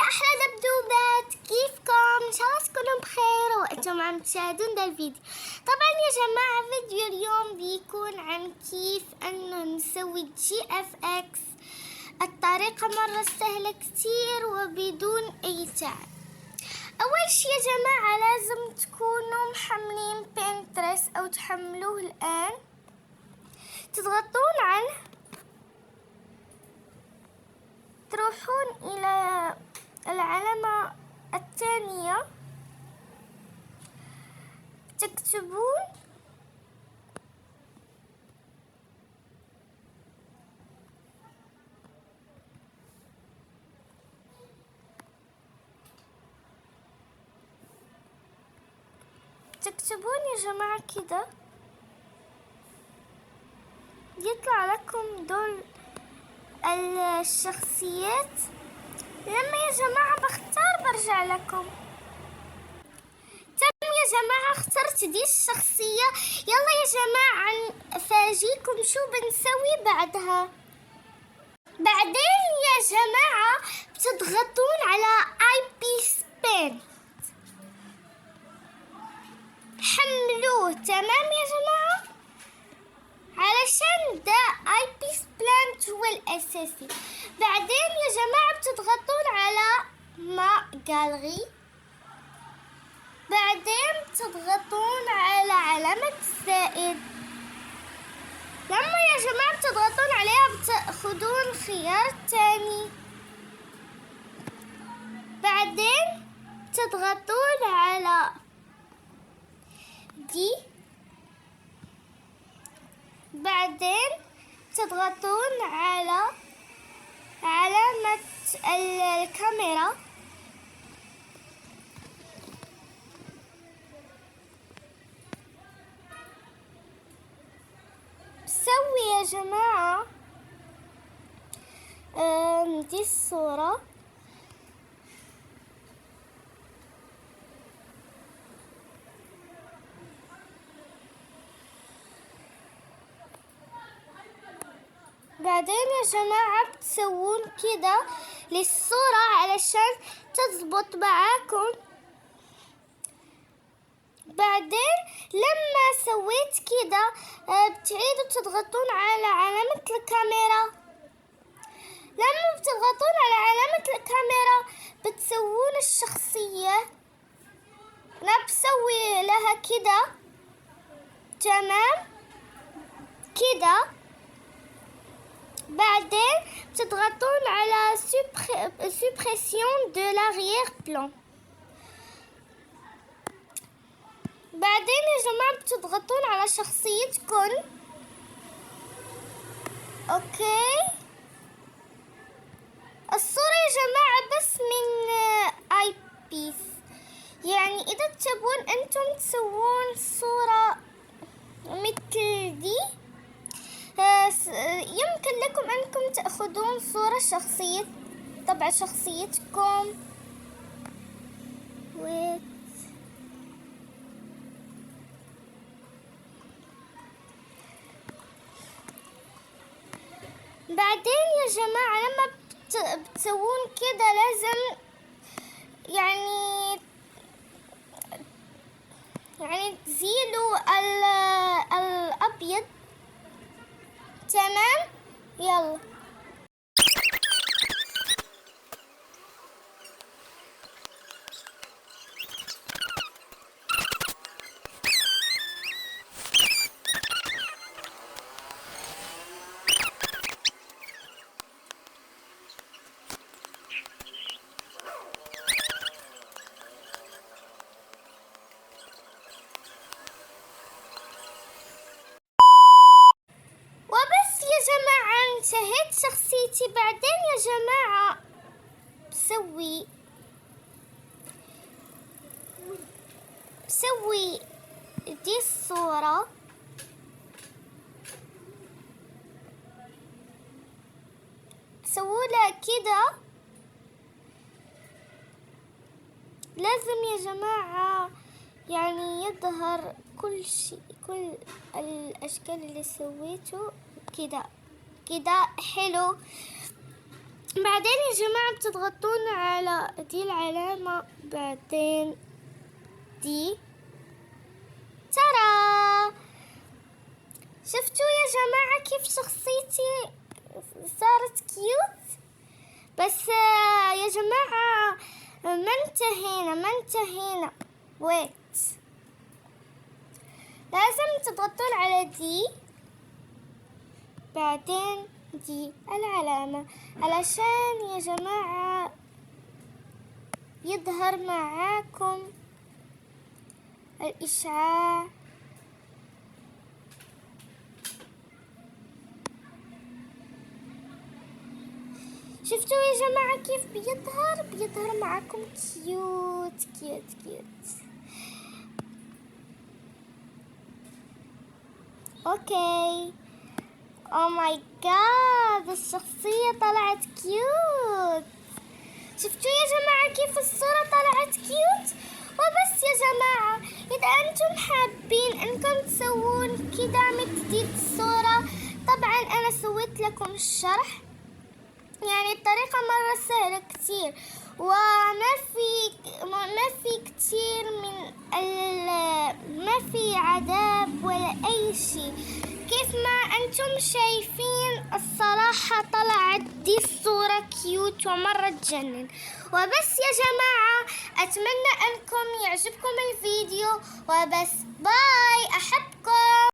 أحلى دبدوبات، كيفكم؟ إن شاء الله تكونوا بخير وأنتم عم تشاهدون ده الفيديو. طبعا يا جماعة فيديو اليوم بيكون عن كيف أنه نسوي GFX. الطريقة مرة سهلة كتير وبدون أي تعب. أول شي يا جماعة لازم تكونوا محملين بنترست أو تحملوه الآن، تضغطون عنه، تروحون إلى العلامة الثانية، تكتبون يا جماعة كده يطلع لكم دول الشخصيات. لما يا جماعة بختار برجع لكم. تم يا جماعة، اخترت دي الشخصية. يلا يا جماعة افاجيكم شو بنسوي بعدها. بعدين يا جماعة بتضغطون على IP Paint، حملوه تمام يا جماعة، علشان ده IP Paint هو الأساسي. بعدين يا جماعة بتضغطون على ما جالري، بعدين تضغطون على علامة الزائد. لما يا جماعة بتضغطون عليها بتاخدون خيار تاني، بعدين تضغطون على دي، بعدين تضغطون على علامة الكاميرا، بسوي يا جماعة دي الصورة. بعدين يا جماعة بتسوون كده للصورة علشان تضبط معاكم. بعدين لما سويت كده بتعيدوا تضغطون على علامة الكاميرا. لما بتضغطون على علامة الكاميرا بتسوون الشخصية. أنا بسوي لها كده تمام كده. بعدين بتضغطون على suppression de l'arrière-plan. بعدين يا جماعة بتضغطون على شخصيتكم. اوكي، الصورة يا جماعة بس من اي بيس، يعني اذا تبون انتم تسوون صورة مثل دي يمكن لكم انكم تأخذون صورة شخصية تبع شخصيتكم. بعدين يا جماعة لما بتسوون كده لازم يعني تزيلوا الأبيض تمام. يلا انتهيت شخصيتي. بعدين يا جماعة بسوي دي الصورة، بسوولها كده. لازم يا جماعة يعني يظهر كل شيء، كل الأشكال اللي سويته كده حلو. بعدين يا جماعة بتضغطون على دي العلامة، بعدين دي. ترى شفتوا يا جماعة كيف شخصيتي صارت كيوت؟ بس يا جماعة ما انتهينا ويت، لازم تضغطون على دي بعدين دي العلامة علشان يا جماعة يظهر معاكم الإشعاع. شفتوا يا جماعة كيف بيظهر معاكم كيوت كيوت كيوت. اوكي، او ماي جاد الشخصية طلعت كيوت. شفتوا يا جماعة كيف الصورة طلعت كيوت؟ وبس يا جماعة، إذا أنتم حابين أنكم تسوون كده من جديد الصورة، طبعا أنا سويت لكم الشرح، يعني الطريقة مرة سهلة كتير، وما في كتير من ما في عذاب ولا أي شيء. كيف ما أنتم شايفين الصراحة طلعت دي الصورة كيوت ومرة تجنن. وبس يا جماعة، أتمنى أنكم يعجبكم الفيديو، وبس باي، أحبكم.